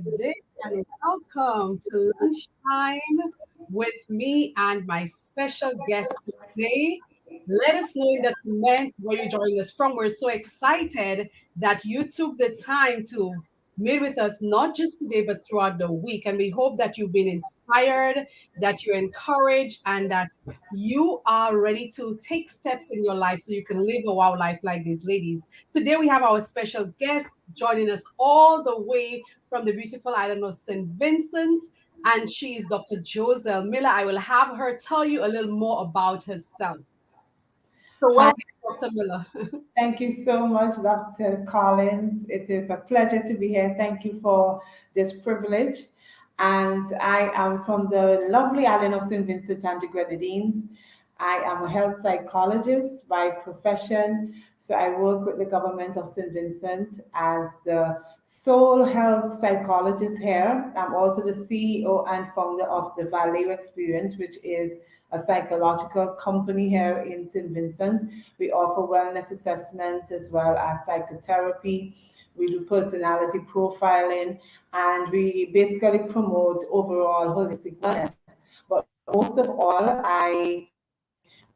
good day, and welcome to Lunchtime with me and my special guest today. Let us know in the comments where you're joining us from. We're so excited that you took the time to meet with us, not just today, but throughout the week. And we hope that you've been inspired, that you're encouraged, and that you are ready to take steps in your life so you can live a wow life like these ladies. Today we have our special guest joining us all the way from the beautiful island of St. Vincent, and she is Dr. Jozelle Miller. I will have her tell you a little more about herself. So Hi, welcome, Dr. Miller. thank you so much, Dr. Collins. It is a pleasure to be here. Thank you for this privilege. And I am from the lovely island of St. Vincent and the Grenadines. I am a health psychologist by profession. So I work with the government of St. Vincent as the sole health psychologist here. I'm also the CEO and founder of the Value Experience, which is a psychological company here in St. Vincent. We offer wellness assessments as well as psychotherapy. We do personality profiling, and we basically promote overall holistic wellness. But most of all, I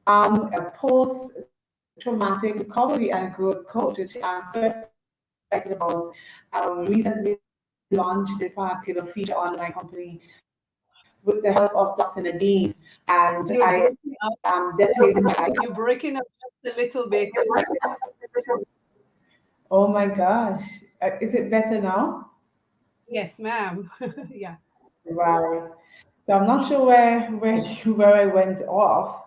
am a post-traumatic recovery and growth coach, which I'm so excited about. Recently launched this particular feature on my company with the help of Dr. Nadine, and You're I breaking up. am dedicating my life. You're breaking up just a little bit. Oh my gosh. Is it better now? Yes, ma'am. Yeah. Right. So I'm not sure where I went off,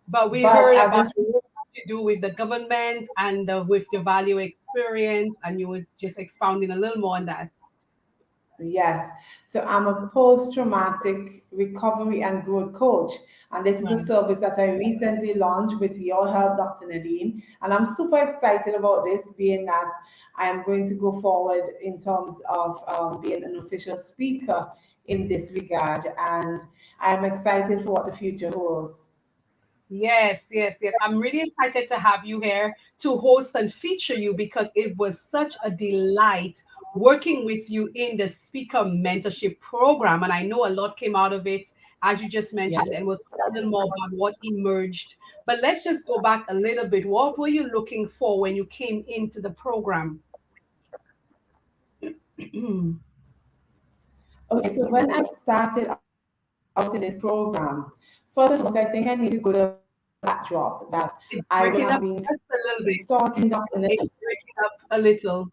But we but heard I about just what you do with the government and with the value experience, and you were just expounding a little more on that. yes. So I'm a post-traumatic recovery and growth coach. And this is a Right. service that I recently launched with your help, Dr. Nadine. And I'm super excited about this, being that I am going to go forward in terms of being an official speaker in this regard. And I'm excited for what the future holds. Yes, yes, yes. I'm really excited to have you here to host and feature you because it was such a delight working with you in the speaker mentorship program. And I know a lot came out of it, as you just Yeah. mentioned, and we'll talk a little more about what emerged. But let's just go back a little bit. What were you looking for when you came into the program? Okay, so when I started out in this program, first and foremost, I think I need to go to backdrop that I It's would have breaking up been just a little bit. stalking Dr. It's breaking up a little.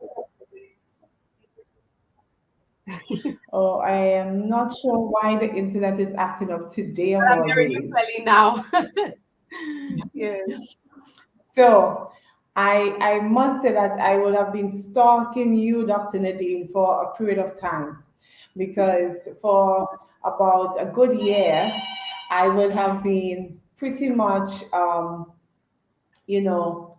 Oh, I am not sure why the internet is acting up today But of I'm all hearing you days. clearly now. Yes. So I must say that I would have been stalking you, Dr. Nadine, for a period of time because for about a good year, I would have been pretty much, you know,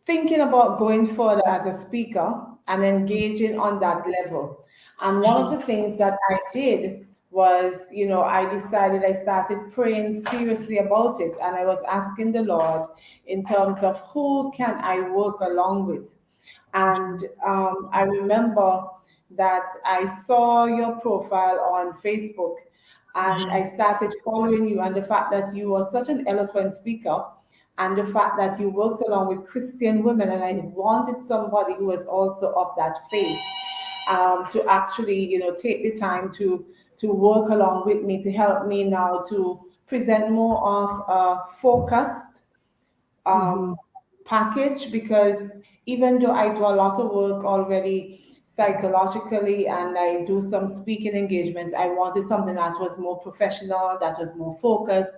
thinking about going further as a speaker and engaging on that level. And one of Mhm. the things that I did was, I decided I started praying seriously about it. And I was asking the Lord in terms of who can I work along with. And I remember that I saw your profile on Facebook and I Mhm. started following you, and the fact that you were such an eloquent speaker and the fact that you worked along with Christian women, and I wanted somebody who was also of that faith to actually, take the time to work along with me to help me now to present more of a focused um, Mhm. package, because even though I do a lot of work already psychologically and I do some speaking engagements, I wanted something that was more professional, that was more focused,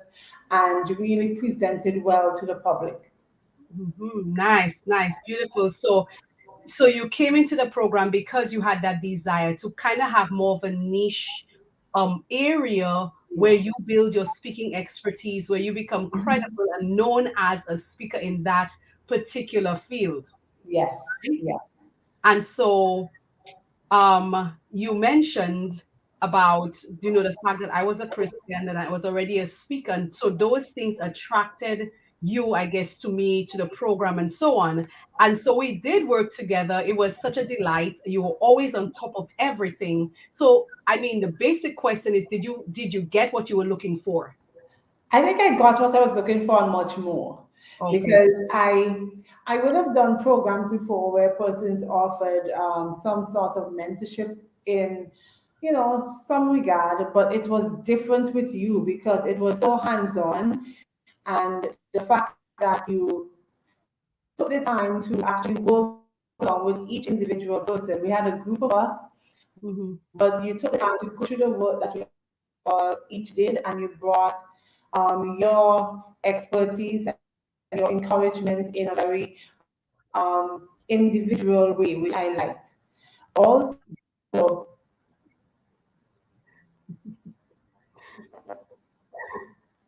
and really presented well to the public. Mhm. Nice, nice, beautiful. So you came into the program because you had that desire to kind of have more of a niche area where you build your speaking expertise, where you become credible and known as a speaker in that particular field. Yes, Right? yeah. And so you mentioned about the fact that I was a Christian and I was already a speaker, and so those things attracted you, I guess, to me, to the program, and so on. And so we did work together. It was such a delight. You were always on top of everything. So, I mean, the basic question is, did you get what you were looking for? I think I got what I was looking for and much more, Okay. because I would have done programs before where persons offered some sort of mentorship in, some regard, but it was different with you because it was so hands-on, and the fact that you took the time to actually work along with each individual person. We had a group of us, Hmm. but you took the time to go through the work that we all each did, and you brought your expertise and your encouragement in a very individual way, which I liked. Also,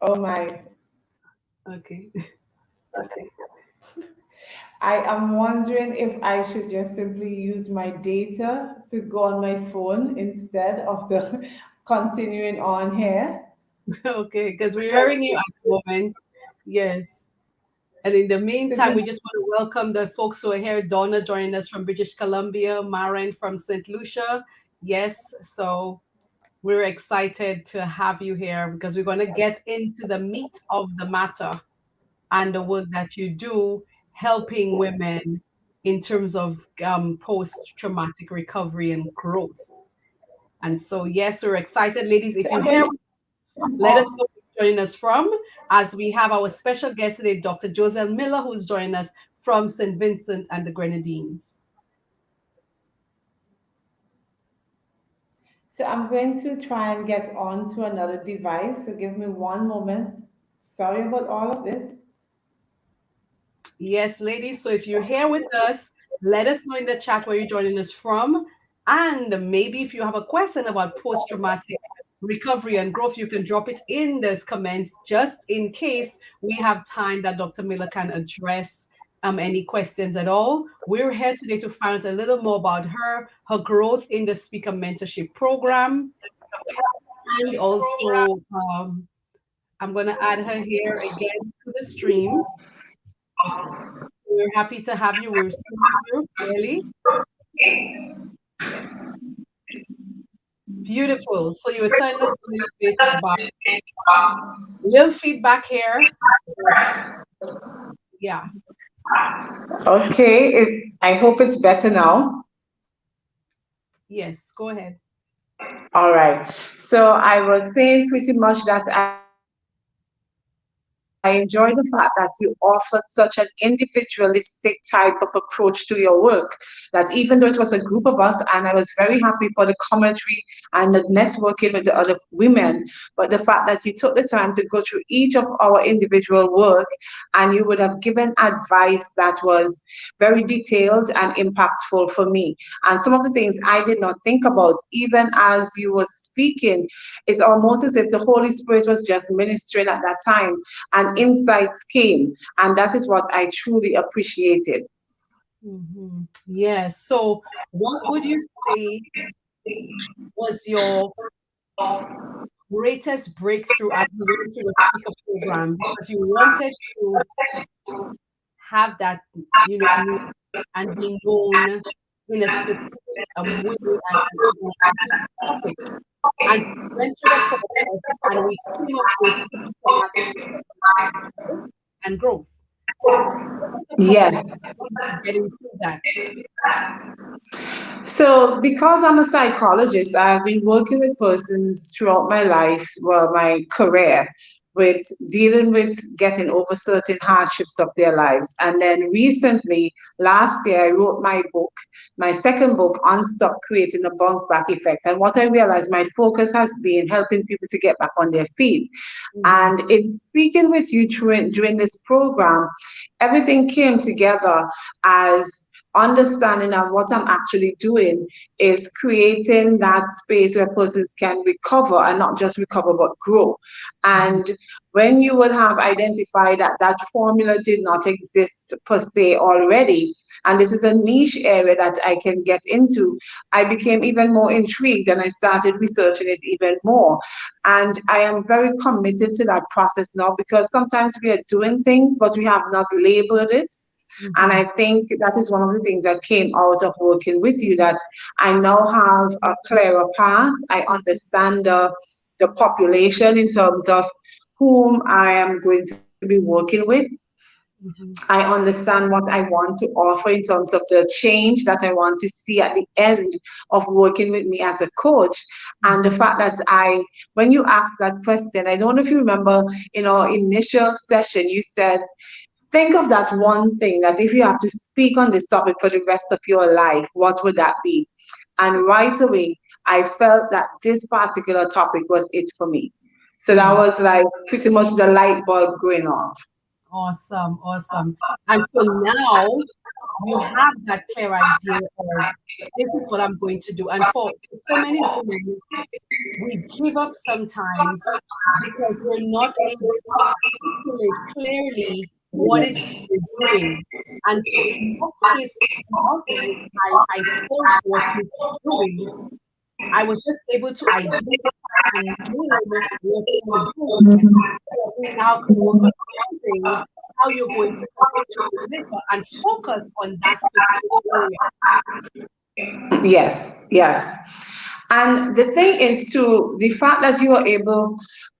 oh my, Okay. I am wondering if I should just simply use my data to go on my phone instead of the continuing on here. Okay, because we're hearing you at the moment. Yes. And in the So meantime, we just just want to welcome the folks who are here. Donna joining us from British Columbia, Maren from St. Lucia. Yes, so we're excited to have you here because we're going to get into the meat of the matter and the work that you do helping women in terms of post-traumatic recovery and growth. And so, yes, we're excited. Ladies, if you're I'm going here, to let us know where you're joining us from, as we have our special guest today, Dr. Jozelle Miller, who's joining us from St. Vincent and the Grenadines. So I'm going to try and get on to another device. So give me one moment. Sorry about all of this. Yes, ladies. So if you're here with us, let us know in the chat where you're joining us from. And maybe if you have a question about post traumatic recovery and growth, you can drop it in the comments just in case we have time that Dr. Miller can address any questions at all. We're here today to find out a little more about her growth in the speaker mentorship program, and also I'm going to add her here again to the stream. We're happy to have you. We're seeing you clearly. Yes, beautiful. So you were telling us a little bit about little feedback here. Yeah. Okay, I hope it's better now. Yes. Go ahead. All right. So I was saying pretty much that I enjoy the fact that you offered such an individualistic type of approach to your work, that even though it was a group of us, and I was very happy for the commentary and the networking with the other women, but the fact that you took the time to go through each of our individual work, and you would have given advice that was very detailed and impactful for me. And some of the things I did not think about, even as you were speaking, it's almost as if the Holy Spirit was just ministering at that time and insights came. And that is what I truly appreciated. Yes. So what would you say was your greatest breakthrough as you went through the speaker program? Because you wanted to have that, name and be known in a specific way and on a specific topic. And so we went through the process and we came up with traumatic recovery and growth. What was the process Yes. to getting through that? So, because I'm a psychologist, I've been working with persons throughout my life, well, my career, with dealing with getting over certain hardships of their lives. And then recently, last year, I wrote my book, my second book, on Stop Creating a Bounce Back Effect. And what I realized, my focus has been helping people to get back on their feet. Mhm. And in speaking with you during this program, everything came together as understanding that what I'm actually doing is creating that space where persons can recover, and not just recover but grow. Mhm. And when you would have identified that that formula did not exist per se already, and this is a niche area that I can get into, I became even more intrigued and I started researching it even more. And I am very committed to that process now, because sometimes we are doing things, but we have not labeled it. And I think that is one of the things that came out of working with you, that I now have a clearer path. I understand the population in terms of whom I am going to be working with. I understand what I want to offer in terms of the change that I want to see at the end of working with me as a coach. And the fact that when you asked that question, I don't know if you remember in our initial session, you said, think of that one thing that if you have to speak on this topic for the rest of your life, what would that be? And right away, I felt that this particular topic was it for me. So that was like pretty much the light bulb going off. Awesome, awesome. And so now you have that clear idea of this is what I'm going to do. And for so many women, we give up sometimes because we're not able to articulate clearly what is we're doing. And so in your case, more times I told what you're doing, I was just able to identify and name what you were doing. So we now can work on something, how you're going to deliver and focus on that specific area. Yes, yes. And the thing is, to the fact that you are able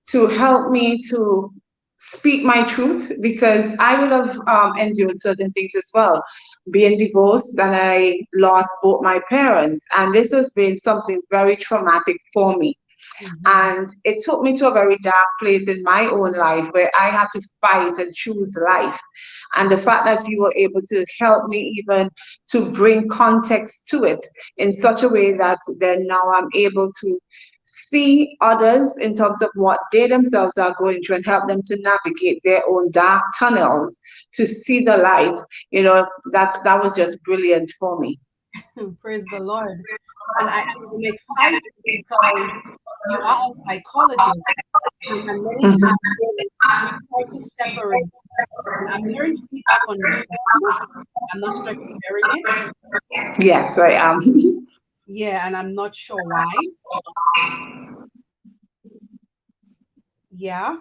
to help me to speak my truth, because I would have endured certain things as well. Being divorced, and I lost both my parents, and this has been something very traumatic for me. And it took me to a very dark place in my own life where I had to fight and choose life. And the fact that you were able to help me even to bring context to it in such a way that then now I'm able to see others in terms of what they themselves are going through and help them to navigate their own dark tunnels to see the light, that was just brilliant for me. Praise the Lord. And I'm excited because you are a psychologist, and many times we try to separate. And I'm hearing feedback on your end. I'm not sure if you're hearing it. Yes, I am. Yeah, and I'm not sure why. Yeah.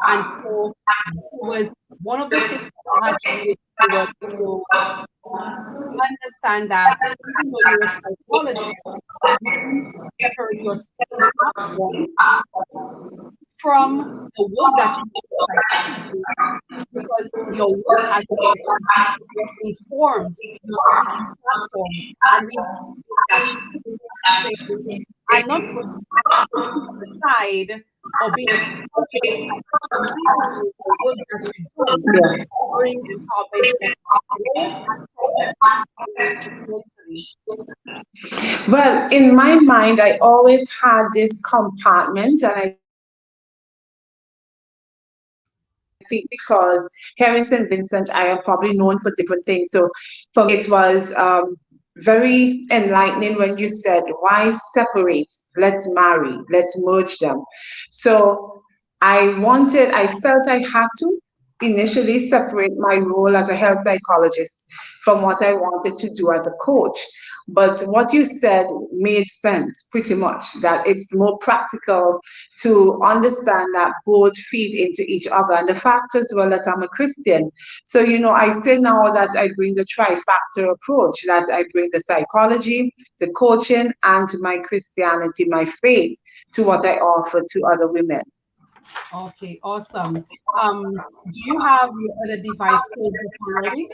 And so it was one of the things I had to do with you was to understand that even though you're a psychologist, you need to separate your speaking platform from the work that you do in psychology, because your work as a psychologist informs your speaking platform. And we need that you need to say, I'm not going to put aside or be a coach, the work that you do Yeah. bring empowerment for growth and process mentally. Well, in my mind, I always had this compartment, and I think because here in St. Vincent, I am probably known for different things. So for me, it was very enlightening when you said, why separate? Let's marry, let's merge them. So I felt I had to initially separate my role as a health psychologist from what I wanted to do as a coach. But what you said made sense pretty much, that it's more practical to understand that both feed into each other. And the fact as well that I'm a Christian. So, I say now that I bring the trifactor approach, that I bring the psychology, the coaching, and my Christianity, my faith, to what I offer to other women. Okay, awesome. Do you have your other device closed up already?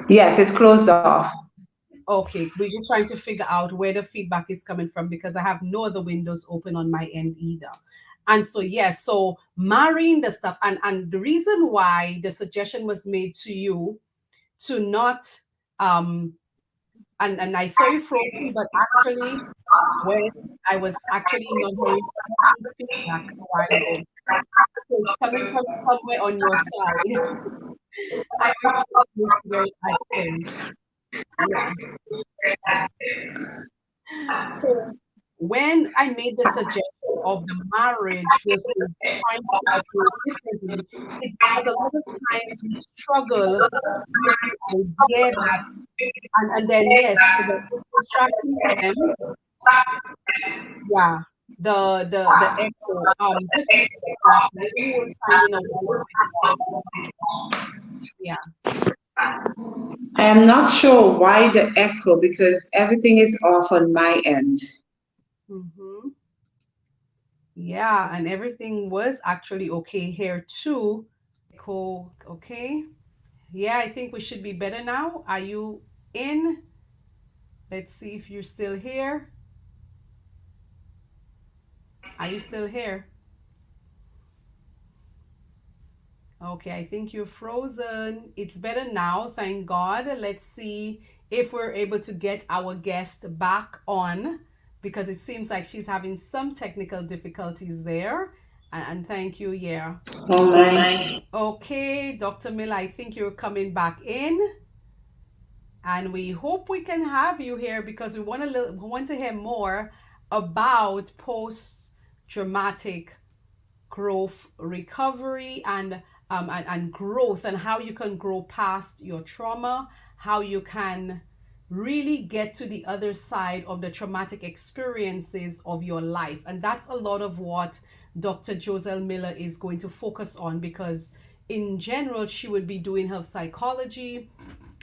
Yes, it's closed off. Okay, we're just trying to figure out where the feedback is coming from because I have no other windows open on my end either. And so yes, so marrying the stuff, and the reason why the suggestion was made to you to not and I saw you frozen, but actually when I was actually not hearing feedback a while ago. So it's coming from somewhere on your side. I actually need to figure it out thing. Yeah. So when I made the suggestion, of the marriage versus trying to operate differently, it's because a lot of times we struggle with the idea that, and then yes, so the distraction them, yeah, the echo. Just that Nadine was signing up while I was yeah. I am not sure why the echo because everything is off on my end. Mm-hmm. Yeah, and everything was actually okay here too. Cool. Okay. Yeah, I think we should be better now. Are you in? Let's see if you're still here. Are you still here? Okay, I think you're frozen. It's better now, thank God. Let's see if we're able to get our guest back on because it seems like she's having some technical difficulties there. And thank you, yeah. Oh my. Okay, Dr. Miller, I think you're coming back in. And we hope we can have you here because we want to hear more about post traumatic growth recovery and growth and how you can grow past your trauma, how you can really get to the other side of the traumatic experiences of your life. And that's a lot of what Dr. Jozelle Miller is going to focus on because in general she would be doing health psychology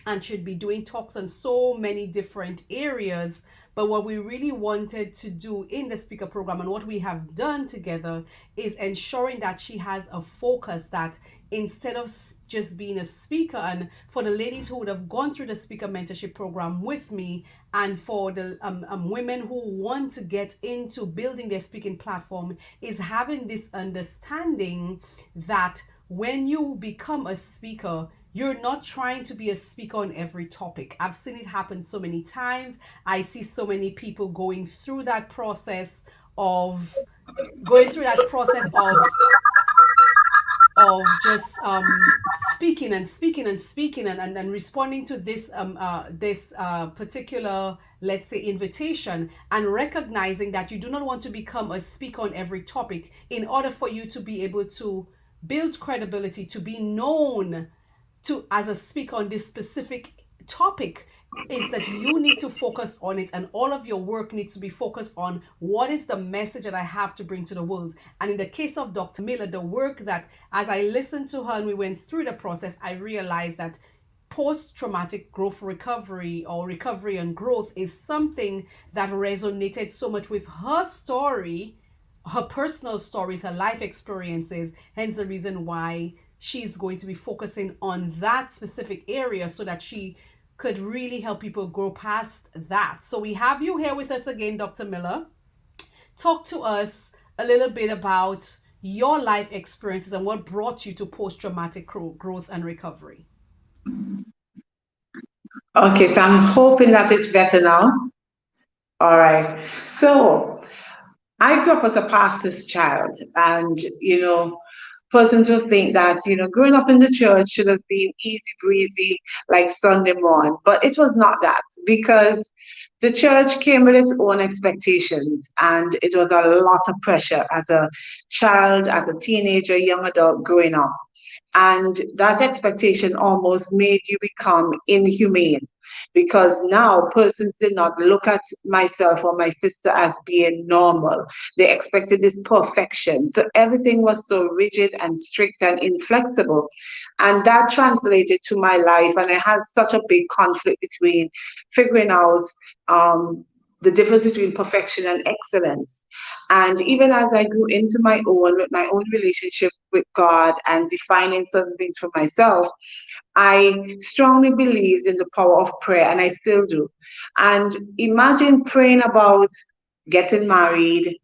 and should be doing talks on so many different areas. But what we really wanted to do in the speaker program and what we have done together is ensuring that she has a focus that instead of just being a speaker, and for the ladies who would have gone through the speaker mentorship program with me, and for the women who want to get into building their speaking platform, is having this understanding that when you become a speaker, you're not trying to be a speaker on every topic. I've seen it happen so many times. I see so many people going through that process of just speaking and speaking and speaking and responding to this particular, let's say, invitation, and recognizing that you do not want to become a speaker on every topic in order for you to be able to build credibility, to be known to as a speaker on this specific topic, is that you need to focus on it, and all of your work needs to be focused on what is the message that I have to bring to the world. And in the case of Dr. Miller, the work that, as I listened to her and we went through the process, I realized that post-traumatic growth recovery, or recovery and growth, is something that resonated so much with her story, her personal stories, her life experiences, hence the reason why she's going to be focusing on that specific area so that she could really help people grow past that. So we have you here with us again, Dr. Miller. Talk to us a little bit about your life experiences and what brought you to post-traumatic growth and recovery. Okay, so I'm hoping that it's better now. All right. So I grew up as a pastor's child, and persons will think that growing up in the church should have been easy breezy like Sunday morning, but it was not that, because the church came with its own expectations, and it was a lot of pressure as a child, as a teenager, young adult growing up. And that expectation almost made you become inhumane, because now persons did not look at myself or my sister as being normal. They expected this perfection. So everything was so rigid and strict and inflexible. And that translated to my life. And I had such a big conflict between figuring out the difference between perfection and excellence. And even as I grew into my own, with my own relationship with God and defining certain things for myself, I strongly believed in the power of prayer, and I still do. And imagine praying about getting married,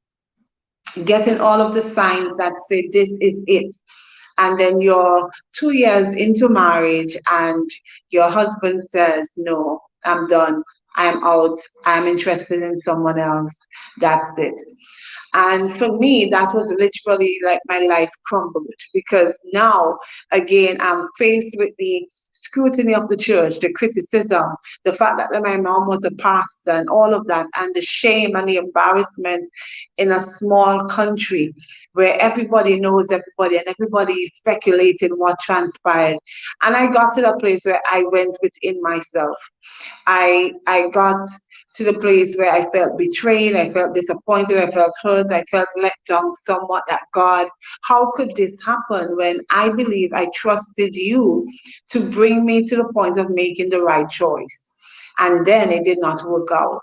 getting all of the signs that say this is it. And then you're 2 years into marriage and your husband says, no, I'm done. I'm out. I'm interested in someone else. That's it. And for me, that was literally like my life crumbled, because now, again, I'm faced with the scrutiny of the church, the criticism, the fact that my mom was a pastor, and all of that, and the shame and the embarrassment in a small country where everybody knows everybody and everybody is speculating what transpired. And I got to the place where I went within myself. I got to the place where I felt betrayed, I felt disappointed, I felt hurt, I felt let down somewhat, that God, how could this happen when I believe I trusted you to bring me to the point of making the right choice? And then it did not work out.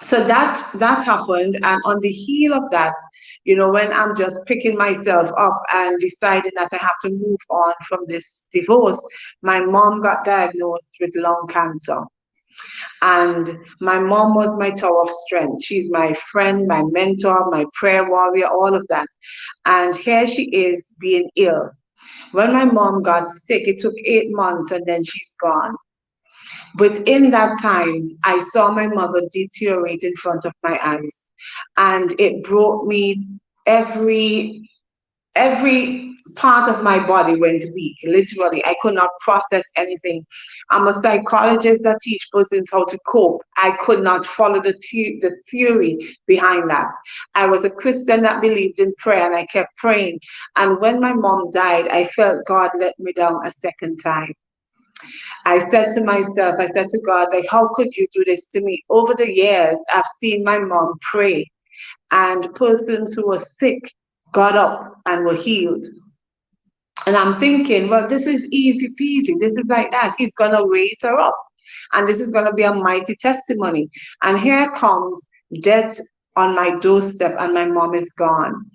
So that happened, and on the heel of that, when I'm just picking myself up and deciding that I have to move on from this divorce, my mom got diagnosed with lung cancer. And my mom was my tower of strength. She's my friend, my mentor, my prayer warrior, all of that. And here she is being ill. When my mom got sick, it took 8 months and then she's gone. Within that time, I saw my mother deteriorate in front of my eyes. And it brought me every part of my body went weak. Literally, I could not process anything. I'm a psychologist that teach persons how to cope. I could not follow the theory behind that. I was a Christian that believed in prayer, and I kept praying. And when my mom died, I felt God let me down a second time. I said to myself, I said to God, like, how could you do this to me? Over the years, I've seen my mom pray, and persons who were sick got up and were healed. And I'm thinking, well, this is easy peasy. This is like that. He's going to raise her up. And this is going to be a mighty testimony. And here comes death on my doorstep, and my mom is gone.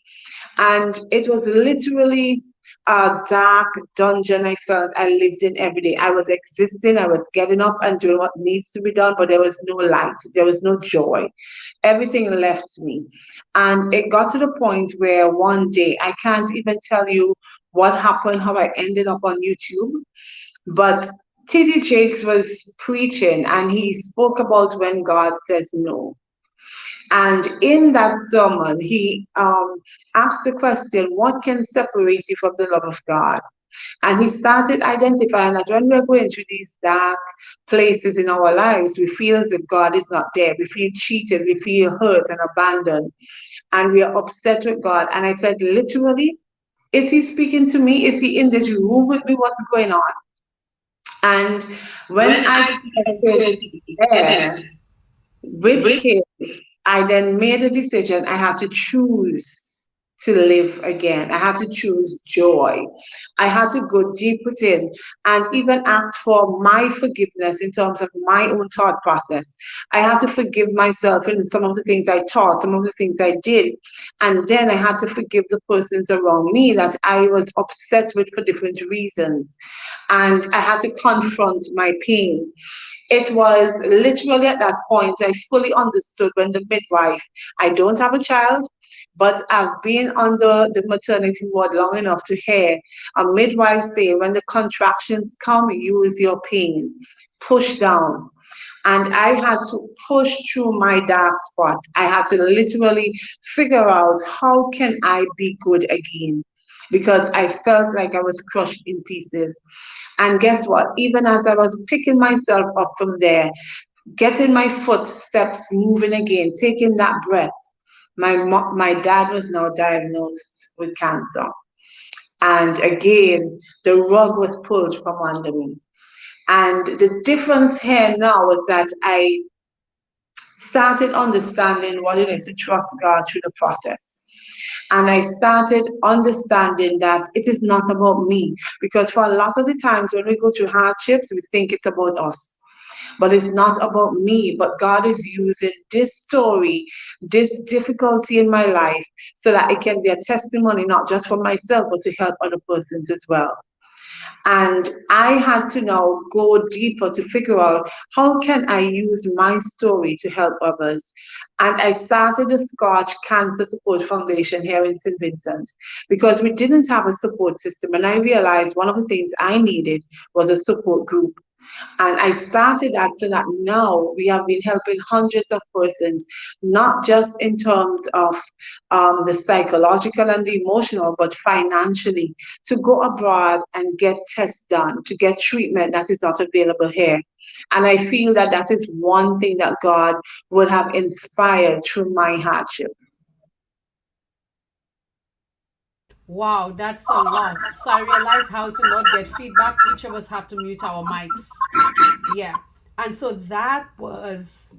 And it was literally a dark dungeon I felt I lived in every day. I was existing, I was getting up and doing what needs to be done, but there was no light, there was no joy. Everything left me. And it got to the point where one day, I can't even tell you what happened, how I ended up on YouTube, but T.D. Jakes was preaching and he spoke about when God says no. And in that sermon, he asked the question, what can separate you from the love of God? And he started identifying that when we're going through these dark places in our lives, we feel as if God is not there. We feel cheated, we feel hurt and abandoned, and we are upset with God. And I felt literally, is he speaking to me? Is he in this room with me? What's going on? And when When I I started started there, there with with him, I then made a decision. I had to choose to live again. I had to choose joy. I had to go deep within and even ask for my forgiveness in terms of my own thought process. I had to forgive myself in some of the things I taught, some of the things I did. And then I had to forgive the persons around me that I was upset with for different reasons. And I had to confront my pain. It was literally at that point I fully understood when the midwife, I don't have a child, but I've been under the maternity ward long enough to hear a midwife say, when the contractions come, use your pain, push down. And I had to push through my dark spots. I had to literally figure out, how can I be good again? Because I felt like I was crushed in pieces. And guess what? Even as I was picking myself up from there, getting my footsteps moving again, taking that breath, my dad was now diagnosed with cancer. And again, the rug was pulled from under me. And the difference here now was that I started understanding what it is to trust God through the process. And I started understanding that it is not about me. Because for a lot of the times when we go through hardships, we think it's about us. But it's not about me. But God is using this story, this difficulty in my life, so that it can be a testimony, not just for myself, but to help other persons as well. And I had to now go deeper to figure out, how can I use my story to help others? And I started the Scotch Cancer Support Foundation here in St. Vincent, because we didn't have a support system. And I realized one of the things I needed was a support group. And I started that so that now we have been helping hundreds of persons, not just in terms of the psychological and the emotional, but financially, to go abroad and get tests done, to get treatment that is not available here. And I feel that that is one thing that God would have inspired through my hardship. Wow, that's a lot. So I realized how to not get feedback. Each of us have to mute our mics. Yeah. And so that was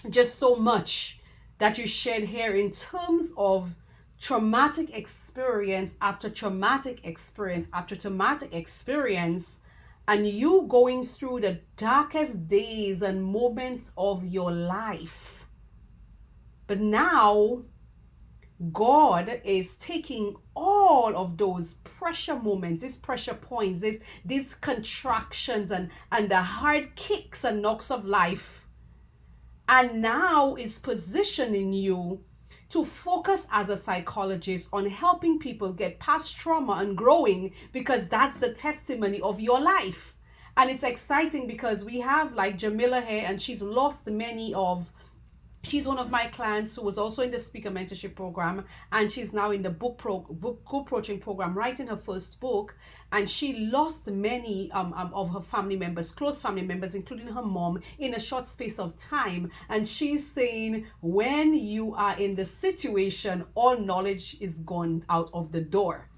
just so much that you shared here in terms of traumatic experience after traumatic experience after traumatic experience, and you going through the darkest days and moments of your life. But now God is taking all of those pressure moments, these pressure points, these contractions and the hard kicks and knocks of life, and now is positioning you to focus as a psychologist on helping people get past trauma and growing, because that's the testimony of your life. And it's exciting because we have like Jamila here, and she's lost many of, she's one of my clients who was also in the speaker mentorship program, and she's now in the book co-coaching program, writing her first book. And she lost many of her family members, close family members, including her mom, in a short space of time. And she's saying, when you are in the situation, all knowledge is gone out of the door.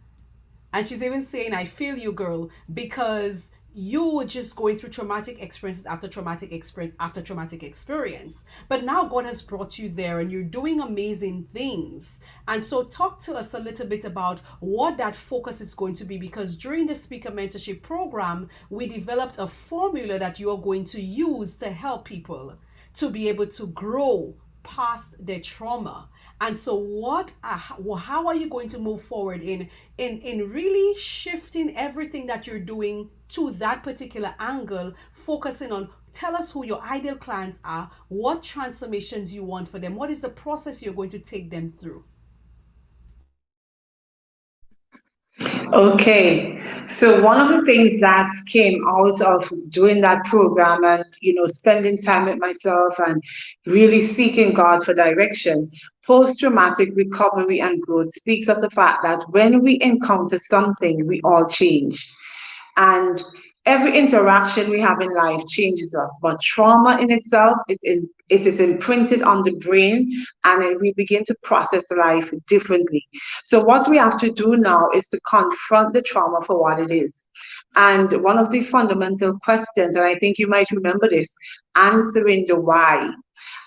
And she's even saying, I feel you, girl, because you were just going through traumatic experiences after traumatic experience after traumatic experience. But now God has brought you there and you're doing amazing things. And so, talk to us a little bit about what that focus is going to be, because during the speaker mentorship program, we developed a formula that you are going to use to help people to be able to grow past their trauma. And so how are you going to move forward in really shifting everything that you're doing to that particular angle, focusing on, tell us who your ideal clients are, what transformations you want for them, what is the process you're going to take them through? Okay, so one of the things that came out of doing that program and spending time with myself and really seeking God for direction, post-traumatic recovery and growth speaks of the fact that when we encounter something, we all change. And every interaction we have in life changes us, but trauma in itself it is imprinted on the brain, and then we begin to process life differently. So what we have to do now is to confront the trauma for what it is. And one of the fundamental questions, and I think you might remember this, answering the why.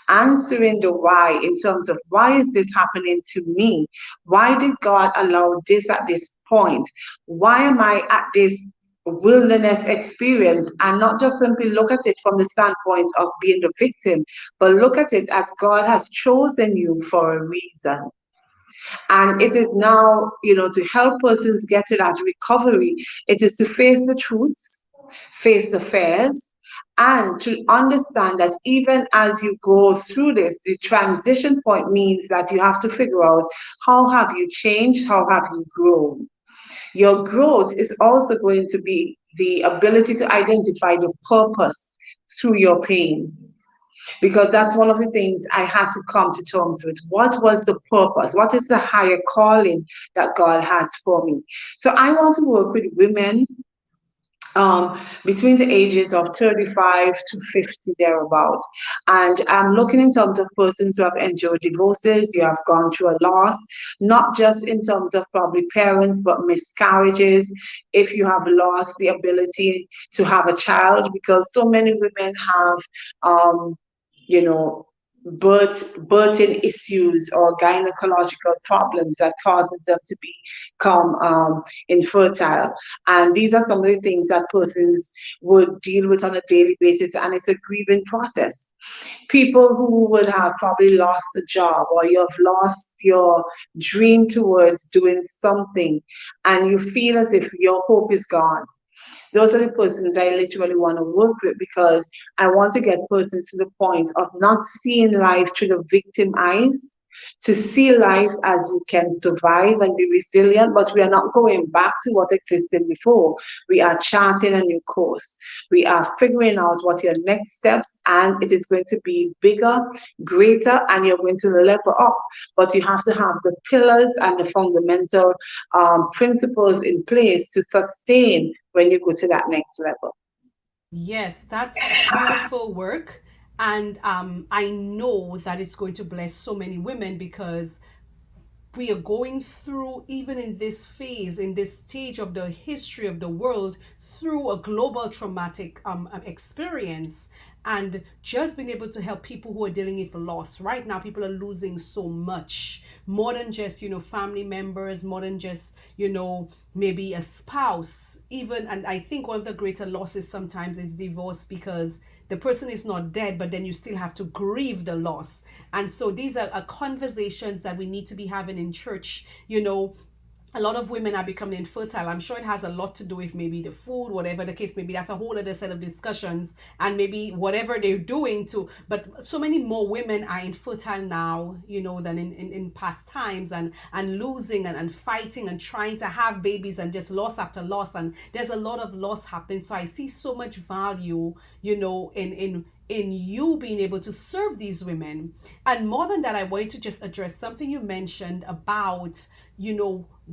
Answering the why in terms of, why is this happening to me? Why did God allow this at this point? Why am I at this wilderness experience? And not just simply look at it from the standpoint of being the victim, but look at it as God has chosen you for a reason. And it is now, to help persons get to that recovery, it is to face the truths, face the fears, and to understand that even as you go through this, the transition point means that you have to figure out, how have you changed? How have you grown? Your growth is also going to be the ability to identify the purpose through your pain, because that's one of the things I had to come to terms with. What was the purpose? What is the higher calling that God has for me? So I want to work with women between the ages of 35 to 50 thereabouts. And I'm looking in terms of persons who have endured divorces, you have gone through a loss, not just in terms of probably parents, but miscarriages, if you have lost the ability to have a child, because so many women have, you know, birthing issues or gynecological problems that causes them to become infertile. And these are some of the things that persons would deal with on a daily basis, and it's a grieving process. People who would have probably lost a job, or you have lost your dream towards doing something, and you feel as if your hope is gone. Those are the persons I literally want to work with, because I want to get persons to the point of not seeing life through the victim eyes, to see life as you can survive and be resilient, but we are not going back to what existed before. We are charting a new course. We are figuring out what your next steps, and it is going to be bigger, greater, and you're going to level up. But you have to have the pillars and the fundamental principles in place to sustain when you go to that next level. Yes, that's beautiful work. And I know that it's going to bless so many women because we are going through, even in this phase, in this stage of the history of the world, through a global traumatic experience. And just being able to help people who are dealing with loss. Right now, people are losing so much, more than just, family members, more than just, maybe a spouse, even. And I think one of the greater losses sometimes is divorce, because the person is not dead, but then you still have to grieve the loss. And so these are conversations that we need to be having in church. A lot of women are becoming infertile. I'm sure it has a lot to do with maybe the food, whatever the case may be. That's a whole other set of discussions, and maybe whatever they're doing to. But so many more women are infertile now, than in past times, and losing and fighting and trying to have babies, and just loss after loss. And there's a lot of loss happening. So I see so much value, in you being able to serve these women. And more than that, I want to just address something you mentioned about,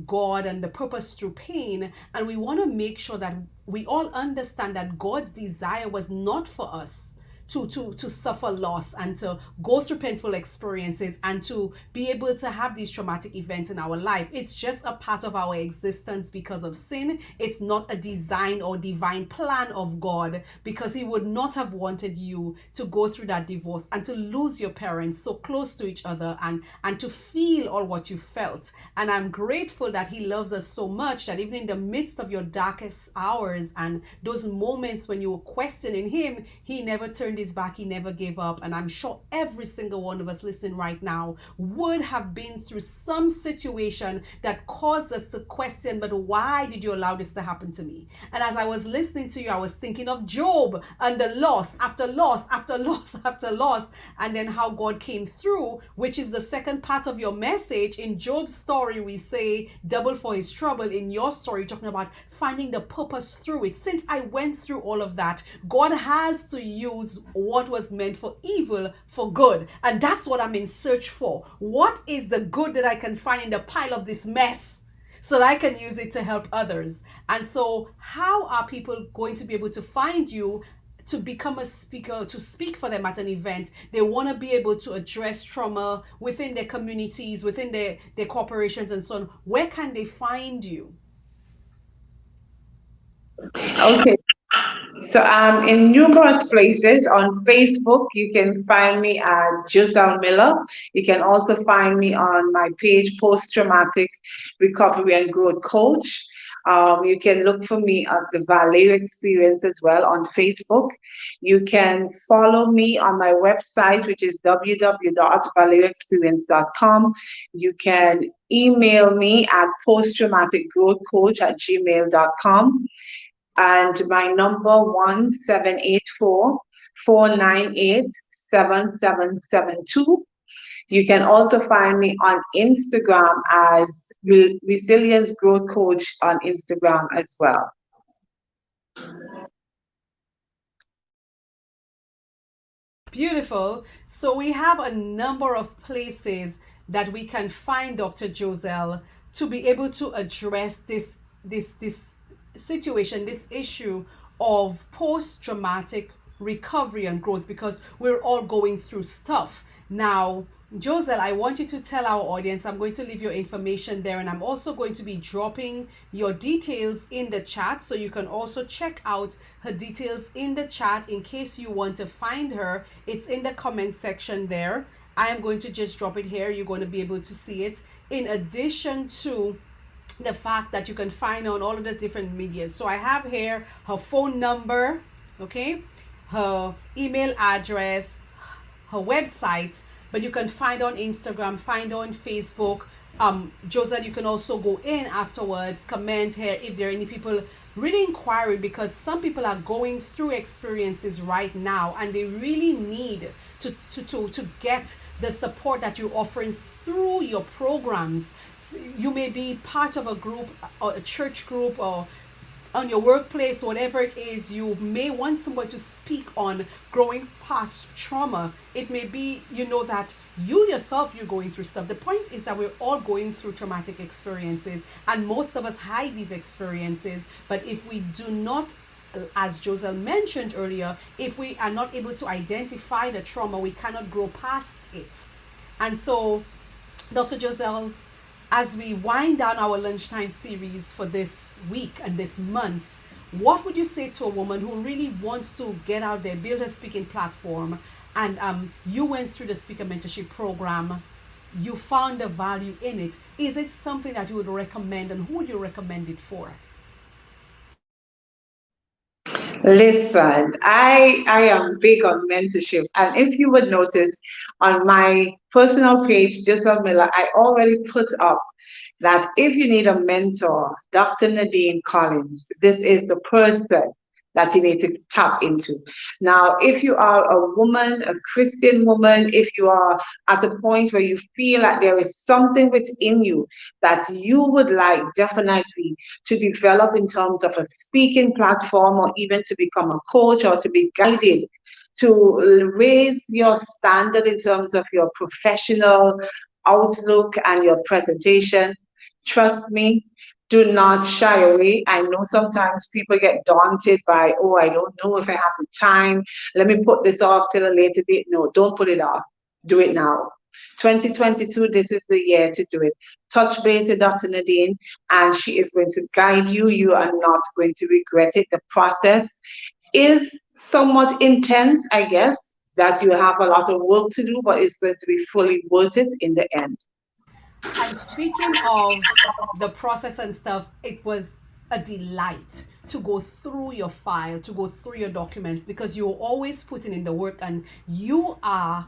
God and the purpose through pain. And we want to make sure that we all understand that God's desire was not for us to suffer loss and to go through painful experiences and to be able to have these traumatic events in our life. It's just a part of our existence because of sin. It's not a design or divine plan of God, because he would not have wanted you to go through that divorce and to lose your parents so close to each other, and to feel all what you felt. And I'm grateful that he loves us so much that even in the midst of your darkest hours and those moments when you were questioning him, he never turned his back, he never gave up. And I'm sure every single one of us listening right now would have been through some situation that caused us to question, but why did you allow this to happen to me? And as I was listening to you, I was thinking of Job and the loss after loss after loss after loss, and then how God came through, which is the second part of your message. In Job's story, we say double for his trouble. In your story, talking about finding the purpose through it. Since I went through all of that, God has to use what was meant for evil for good. And that's what I'm in search for. What is the good that I can find in the pile of this mess, so that I can use it to help others? And so how are people going to be able to find you to become a speaker, to speak for them at an event? They want to be able to address trauma within their communities, within their corporations and so on. Where can they find you? Okay. So in numerous places. On Facebook, you can find me at Jozelle Miller. You can also find me on my page, Post Traumatic Recovery and Growth Coach. You can look for me at the Value Experience as well on Facebook. You can follow me on my website, which is www.valueexperience.com. You can email me at posttraumaticgrowthcoach@gmail.com, and my number 1784-498-7772. You can also find me on Instagram as Resilience Growth Coach on Instagram as well. Beautiful. So we have a number of places that we can find Dr. Jozelle to be able to address this situation, this issue of post-traumatic recovery and growth, because we're all going through stuff. Now, Jozelle, I want you to tell our audience, I'm going to leave your information there, and I'm also going to be dropping your details in the chat, so you can also check out her details in the chat in case you want to find her. It's in the comment section there. I am going to just drop it here. You're going to be able to see it, in addition to the fact that you can find her on all of the different medias. So I have here her phone number, okay, her email address, her website, but you can find on Instagram, find on Facebook, Joselle, you can also go in afterwards, comment here if there are any people really inquiring, because some people are going through experiences right now and they really need to get the support that you're offering through your programs. You may be part of a group or a church group or on your workplace, whatever it is, you may want someone to speak on growing past trauma. It may be, that you yourself, you're going through stuff. The point is that we're all going through traumatic experiences, and most of us hide these experiences. But if we do not, as Jozelle mentioned earlier, if we are not able to identify the trauma, we cannot grow past it. And so, Dr. Jozelle, as we wind down our lunchtime series for this week and this month, what would you say to a woman who really wants to get out there, build a speaking platform, and you went through the speaker mentorship program, you found the value in it? Is it something that you would recommend, and who would you recommend it for? Listen, I am big on mentorship, and if you would notice on my personal page, Jozelle Miller, I already put up that if you need a mentor, Dr. Nadine Collins, this is the person that you need to tap into. Now, if you are a woman, a Christian woman, if you are at a point where you feel like there is something within you that you would like definitely to develop in terms of a speaking platform, or even to become a coach, or to be guided to raise your standard in terms of your professional outlook and your presentation, trust me, do not shy away. I know sometimes people get daunted by, oh, I don't know if I have the time. Let me put this off till a later date. No, don't put it off. Do it now. 2022, this is the year to do it. Touch base with Dr. Nadine, and she is going to guide you. You are not going to regret it. The process is somewhat intense, I guess, that you have a lot of work to do, but it's going to be fully worth it in the end. And speaking of the process and stuff, it was a delight to go through your file, to go through your documents, because you're always putting in the work, and you are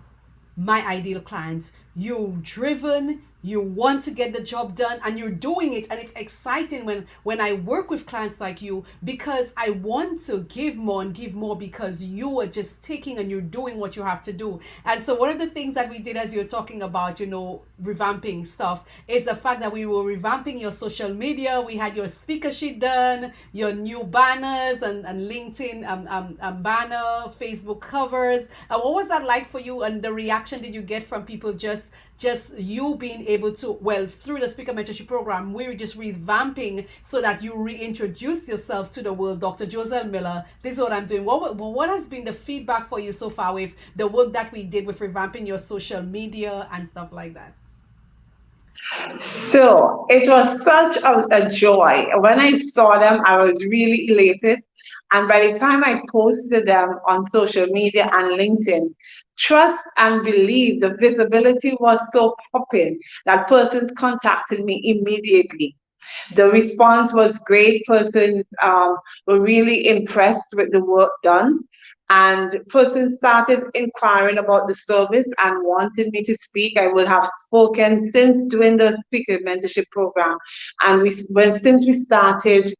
my ideal client. You're driven, you want to get the job done, and you're doing it, and it's exciting when I work with clients like you, because I want to give more and give more, because you are just taking and you're doing what you have to do. And so one of the things that we did, as you're talking about, revamping stuff, is the fact that we were revamping your social media. We had your speaker sheet done, your new banners and LinkedIn banner, Facebook covers. And what was that like for you, and the reaction did you get from people, just you being able to, well, through the speaker mentorship program, we're just revamping so that you reintroduce yourself to the world? Dr. Jozelle Miller, this is what I'm doing. What has been the feedback for you so far with the work that we did with revamping your social media and stuff like that? So it was such a joy. When I saw them, I was really elated. And by the time I posted them on social media and LinkedIn, trust and believe, the visibility was so popping that persons contacted me immediately. The response was great. Persons were really impressed with the work done. And persons started inquiring about the service and wanted me to speak. I will have spoken since doing the speaker mentorship program. And since we started,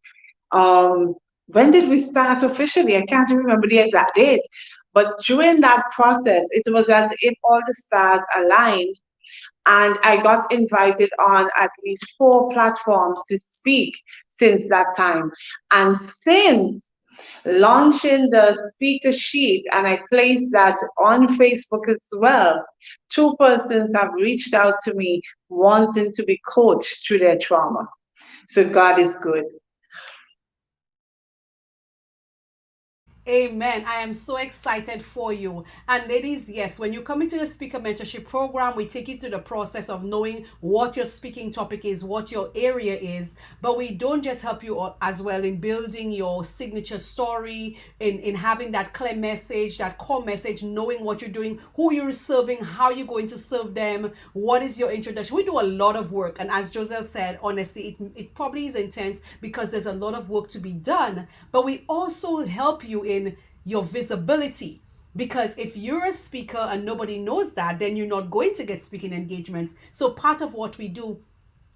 um, when did we start officially? I can't remember the exact date. But during that process, it was as if all the stars aligned, and I got invited on at least 4 platforms to speak since that time. And since launching the speaker sheet, and I placed that on Facebook as well, 2 persons have reached out to me wanting to be coached through their trauma. So God is good. Amen. I am so excited for you. And ladies, yes, when you come into the speaker mentorship program, we take you through the process of knowing what your speaking topic is, what your area is. But we don't just help you as well in building your signature story, in having that clear message, that core message, knowing what you're doing, who you're serving, how you're going to serve them, what is your introduction. We do a lot of work. And as Jozelle said, honestly, it probably is intense because there's a lot of work to be done. But we also help you in your visibility, because if you're a speaker and nobody knows that, then you're not going to get speaking engagements. So part of what we do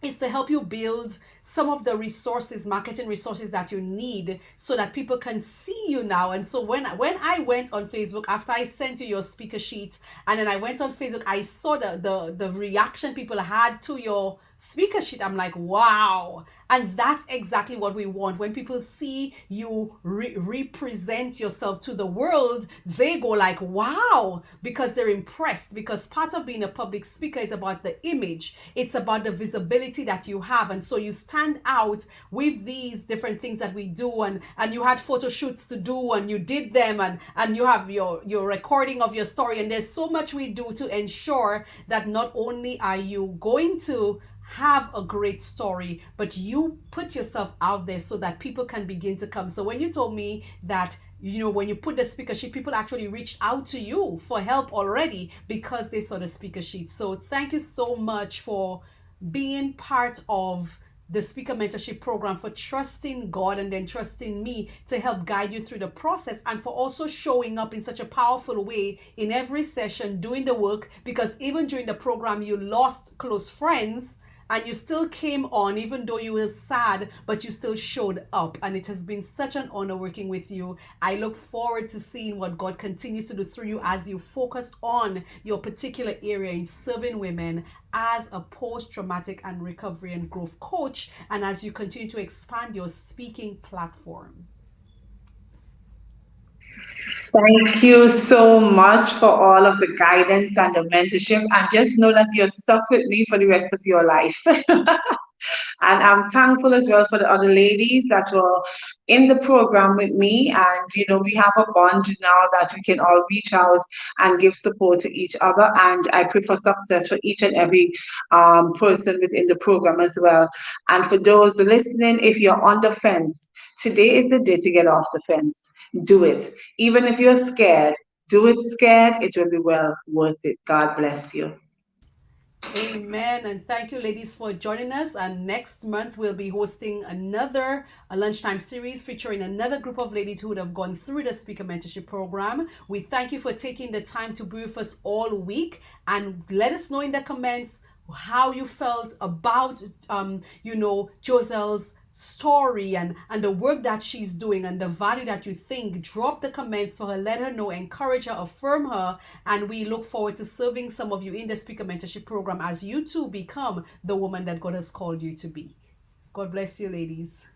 is to help you build some of the resources, marketing resources that you need so that people can see you now. And so when I went on Facebook after I sent you your speaker sheet, and then I went on Facebook, I saw the reaction people had to your speaker sheet. I'm like, wow. And that's exactly what we want. When people see you represent yourself to the world, they go like, wow, because they're impressed. Because part of being a public speaker is about the image. It's about the visibility that you have. And so you stand out with these different things that we do. And you had photo shoots to do, and you did them, and you have your recording of your story. And there's so much we do to ensure that not only are you going to have a great story, but you put yourself out there so that people can begin to come. So when you told me that, when you put the speaker sheet, people actually reached out to you for help already because they saw the speaker sheet. So thank you so much for being part of the speaker mentorship program, for trusting God and then trusting me to help guide you through the process, and for also showing up in such a powerful way in every session, doing the work. Because even during the program, you lost close friends and you still came on, even though you were sad, but you still showed up. And it has been such an honor working with you. I look forward to seeing what God continues to do through you as you focus on your particular area in serving women as a post-traumatic and recovery and growth coach, and as you continue to expand your speaking platform. Thank you so much for all of the guidance and the mentorship. And just know that you're stuck with me for the rest of your life. And I'm thankful as well for the other ladies that were in the program with me. And, we have a bond now that we can all reach out and give support to each other. And I pray for success for each and every person within the program as well. And for those listening, if you're on the fence, today is the day to get off the fence. Do it. Even if you're scared, do it scared. It will be well worth it. God bless you. Amen. And thank you, ladies, for joining us. And next month, we'll be hosting another a lunchtime series featuring another group of ladies who would have gone through the speaker mentorship program. We thank you for taking the time to be with us all week, and let us know in the comments how you felt about Jozelle's story and the work that she's doing and the value that you think. Drop the comments for her, let her know, encourage her, affirm her, and we look forward to serving some of you in the speaker mentorship program as you too become the woman that God has called you to be. God bless you, ladies.